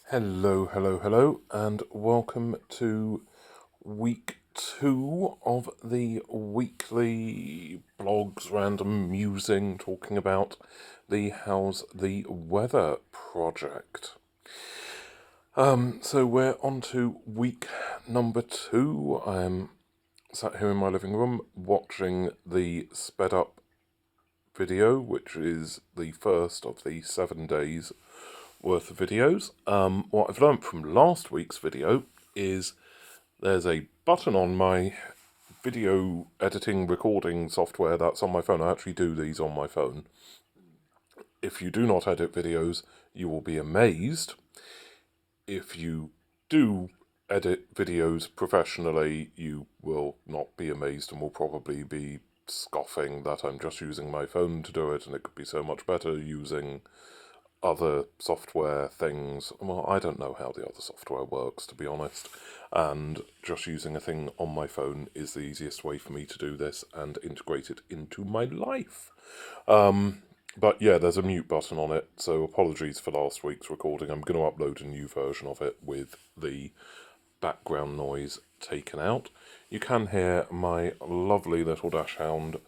Hello, and welcome to week 2 of the weekly blogs random musing talking about the How's the Weather project. So we're on to week number 2. I'm sat here in my living room watching the sped up video, which is the first of the 7 days worth of videos. What I've learned from last week's video is there's a button on my video editing recording software that's on my phone. I actually do these on my phone. If you do not edit videos, you will be amazed. If you do edit videos professionally, you will not be amazed and will probably be scoffing that I'm just using my phone to do it and it could be so much better using other software things. Well, I don't know how the other software works, to be honest, and just using a thing on my phone is the easiest way for me to do this and integrate it into my life. But yeah, there's a mute button on it, so apologies for last week's recording. I'm going to upload a new version of it with the background noise taken out. You can hear my lovely little dachshund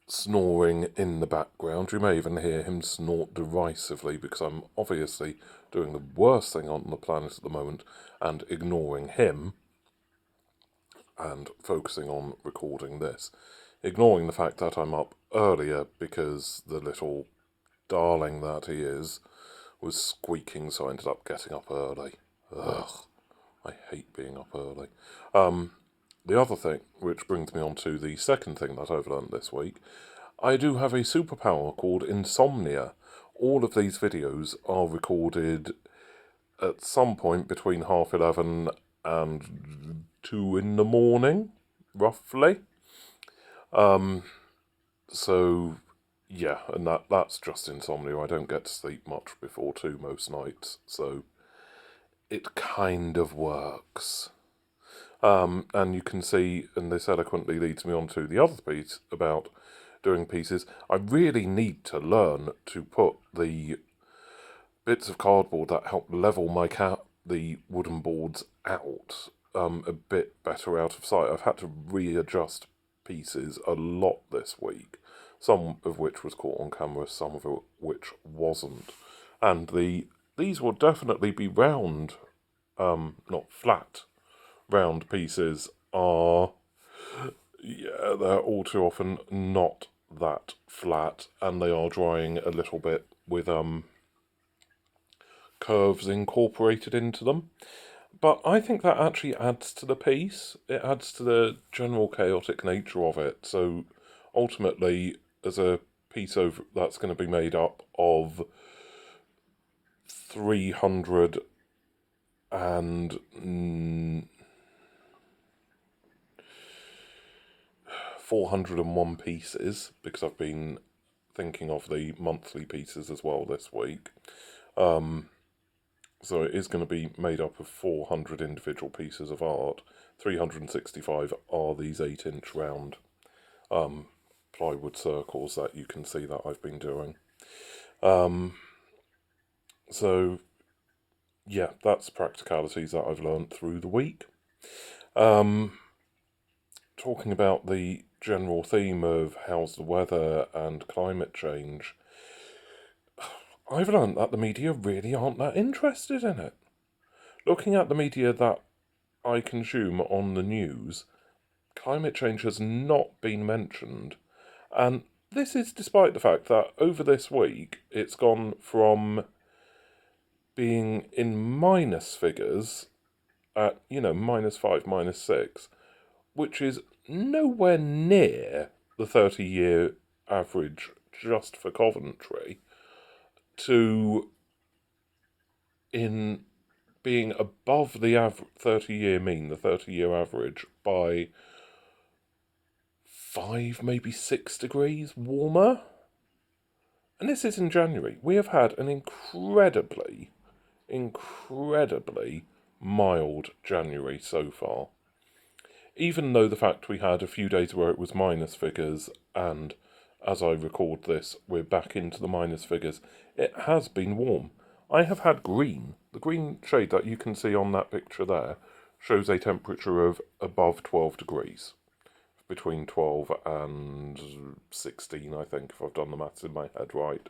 snoring in the background. You may even hear him snort derisively because I'm obviously doing the worst thing on the planet at the moment and ignoring him and focusing on recording this. Ignoring the fact that I'm up earlier because the little darling that he is was squeaking, so I ended up getting up early. Ugh, I hate being up early. The other thing, which brings me on to the second thing that I've learned this week, I do have a superpower called insomnia. All of these videos are recorded at some point between 11:30 and 2 in the morning, roughly. So, yeah, and that's just insomnia. I don't get to sleep much before 2 most nights, so it kind of works. And you can see, and this eloquently leads me on to the other piece about doing pieces. I really need to learn to put the bits of cardboard that help level the wooden boards out a bit better out of sight. I've had to readjust pieces a lot this week, some of which was caught on camera, some of which wasn't. And these will definitely be round, not flat. Round pieces are, yeah, they're all too often not that flat, and they are drying a little bit with curves incorporated into them. But I think that actually adds to the piece. It adds to the general chaotic nature of it. So ultimately, as a piece that's going to be made up of 300 and 401 pieces, because I've been thinking of the monthly pieces as well this week. So it is going to be made up of 400 individual pieces of art. 365 are these 8-inch round plywood circles that you can see that I've been doing. So yeah, that's practicalities that I've learned through the week. Talking about the general theme of how's the weather and climate change, I've learned that the media really aren't that interested in it. Looking at the media that I consume on the news, climate change has not been mentioned. And this is despite the fact that over this week it's gone from being in minus figures at, -5, -6, which is nowhere near the 30-year average just for Coventry, to in being above the 30-year mean, the 30-year average, by 5, maybe 6 degrees warmer. And this is in January. We have had an incredibly mild January so far. Even though the fact we had a few days where it was minus figures, and as I record this, we're back into the minus figures, it has been warm. I have had green. The green shade that you can see on that picture there shows a temperature of above 12 degrees. Between 12 and 16, I think, if I've done the maths in my head right.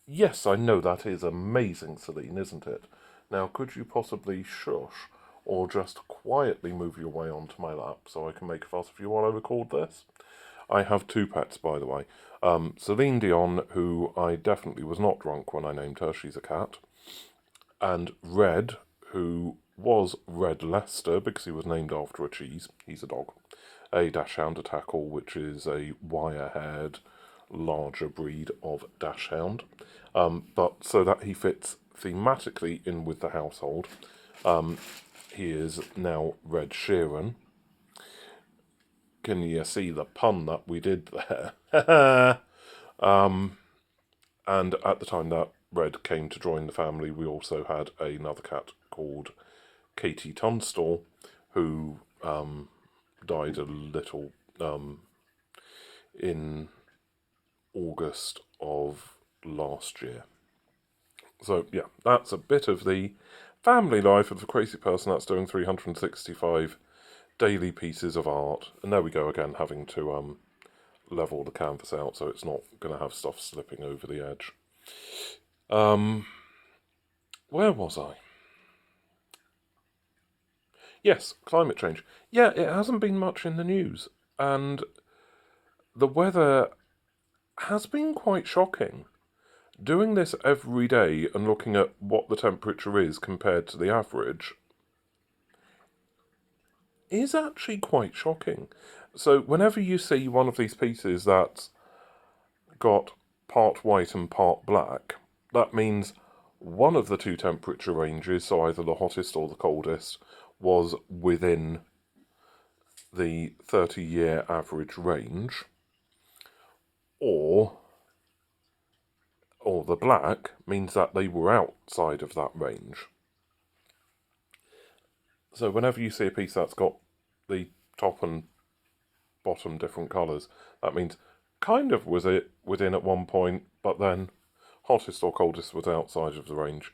Yes, I know, that is amazing, Celine, isn't it? Now, could you possibly shush or just quietly move your way onto my lap so I can make a fuss of you while I record this? I have two pets, by the way. Celine Dion, who I definitely was not drunk when I named her, she's a cat. And Red, who was Red Leicester because he was named after a cheese. He's a dog. A dachshund, a tackle, which is a wire-haired, larger breed of dachshund. But so that he fits thematically in with the household, he is now Red Sheeran. Can you see the pun that we did there? And at the time that Red came to join the family, we also had another cat called Katie Tunstall, who died a little in August of last year. So yeah, that's a bit of the family life of the crazy person that's doing 365 daily pieces of art. And there we go again, having to level the canvas out so it's not going to have stuff slipping over the edge. Where was I? Yes, climate change. Yeah, it hasn't been much in the news, and the weather has been quite shocking. Doing this every day and looking at what the temperature is compared to the average is actually quite shocking. So whenever you see one of these pieces that's got part white and part black, that means one of the two temperature ranges, so either the hottest or the coldest, was within the 30-year average range, or the black means that they were outside of that range. So whenever you see a piece that's got the top and bottom different colours, that means kind of was it within at one point, but then hottest or coldest was outside of the range.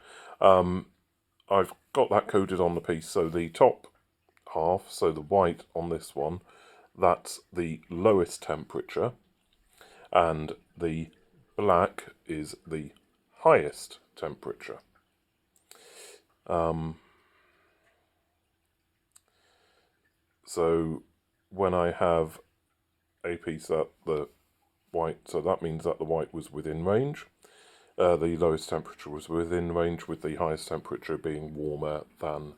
I've got that coded on the piece, so the top half, so the white on this one, that's the lowest temperature, and the black is the highest temperature. So when I have a piece that the white, so that means that the white was within range. The lowest temperature was within range, with the highest temperature being warmer than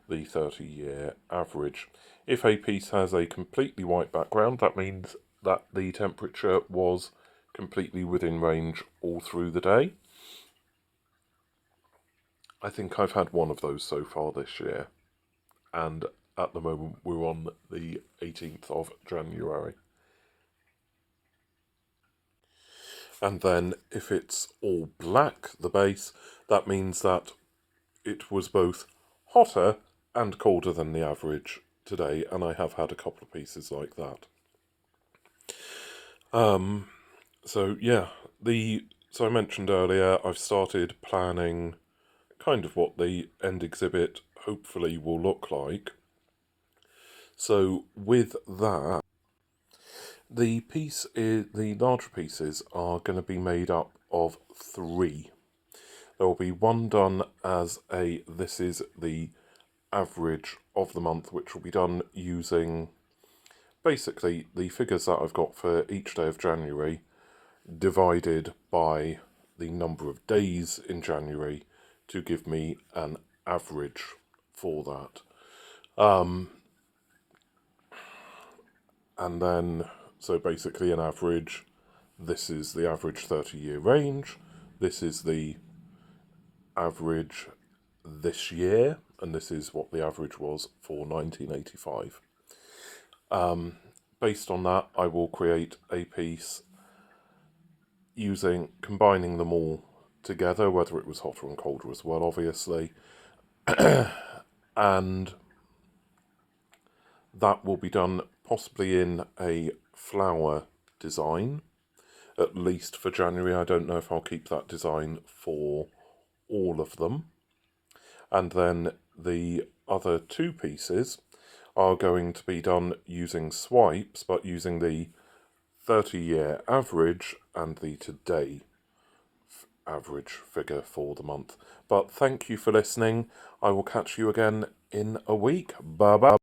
the 30-year average. If a piece has a completely white background, that means that the temperature was completely within range all through the day. I think I've had one of those so far this year, and at the moment we're on the 18th of January. And then if it's all black, the base, that means that it was both hotter and colder than the average today, and I have had a couple of pieces like that. So yeah, so I mentioned earlier, I've started planning kind of what the end exhibit hopefully will look like. So with that, the larger pieces are going to be made up of 3. There will be one done as this is the average of the month, which will be done using basically the figures that I've got for each day of January divided by the number of days in January to give me an average for that. And then, so basically an average, this is the average 30-year range, this is the average this year, and this is what the average was for 1985. Based on that, I will create a piece combining them all together, whether it was hotter and colder as well, obviously, and that will be done possibly in a flower design. at least for January. I don't know if I'll keep that design for all of them. And then the other 2 pieces are going to be done using swipes, but using the 30-year average and the today average figure for the month. But thank you for listening. I will catch you again in a week. Bye bye.